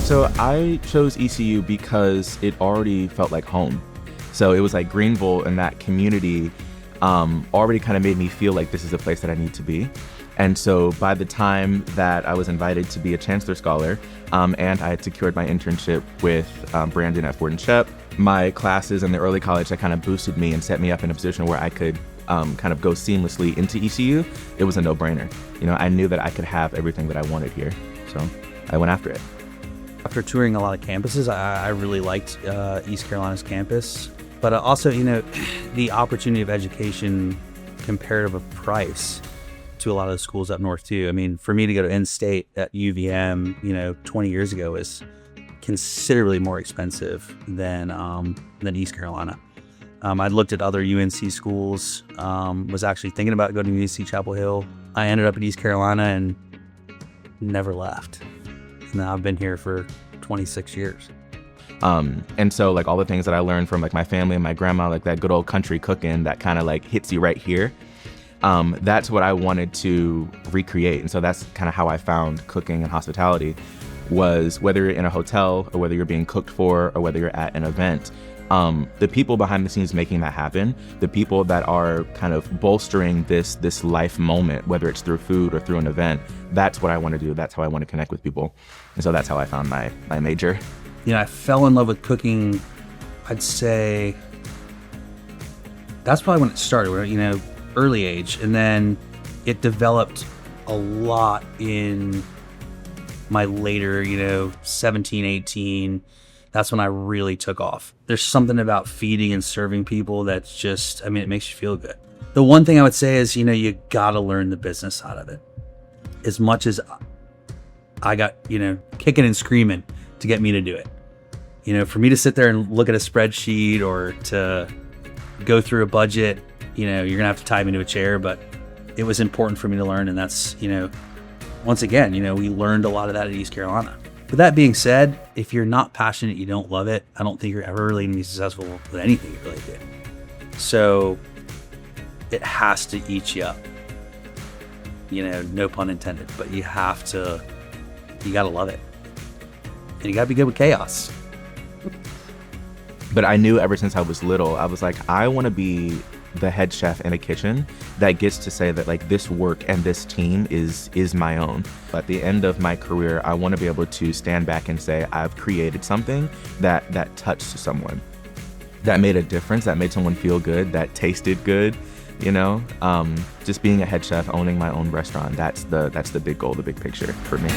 So I chose ECU because it already felt like home. So it was like Greenville, and that community already kind of made me feel like this is a place that I need to be. And so by the time that I was invited to be a Chancellor Scholar, and I had secured my internship with Brandon at Ford & Shep, my classes in the early college that kind of boosted me and set me up in a position where I could kind of go seamlessly into ECU, it was a no-brainer. You know, I knew that I could have everything that I wanted here, so I went after it. After touring a lot of campuses, I really liked East Carolina's campus, but also, you know, the opportunity of education comparative of price to a lot of the schools up north too. I mean, for me to go to in-state at UVM, you know, 20 years ago was considerably more expensive than East Carolina. I looked at other UNC schools, was actually thinking about going to UNC Chapel Hill. I ended up at East Carolina and never left. Now I've been here for 26 years. And so like all the things that I learned from like my family and my grandma, like that good old country cooking that kind of like hits you right here. That's what I wanted to recreate. And so that's kind of how I found cooking and hospitality, was whether you're in a hotel or whether you're being cooked for or whether you're at an event, the people behind the scenes making that happen, the people that are kind of bolstering this life moment, whether it's through food or through an event, that's what I want to do. That's how I want to connect with people. And so that's how I found my major. You know, I fell in love with cooking, I'd say that's probably when it started, you know, early age. And then it developed a lot in my later, you know, 17, 18. That's when I really took off. There's something about feeding and serving people that's just, I mean, it makes you feel good. The one thing I would say is, you know, you gotta learn the business side of it. As much as I got, you know, kicking and screaming to get me to do it. You know, for me to sit there and look at a spreadsheet or to go through a budget, you know, you're gonna have to tie me to a chair, but it was important for me to learn. And that's, you know, once again, you know, we learned a lot of that at East Carolina. With that being said, if you're not passionate, you don't love it, I don't think you're ever really gonna be successful with anything you really do. So it has to eat you up. You know, no pun intended, but you gotta love it. And you gotta be good with chaos. But I knew ever since I was little, I was like, I want to be the head chef in a kitchen that gets to say that like this work and this team is my own. At the end of my career, I want to be able to stand back and say I've created something that touched someone, that made a difference, that made someone feel good, that tasted good. You know, just being a head chef, owning my own restaurant, that's the big goal, the big picture for me.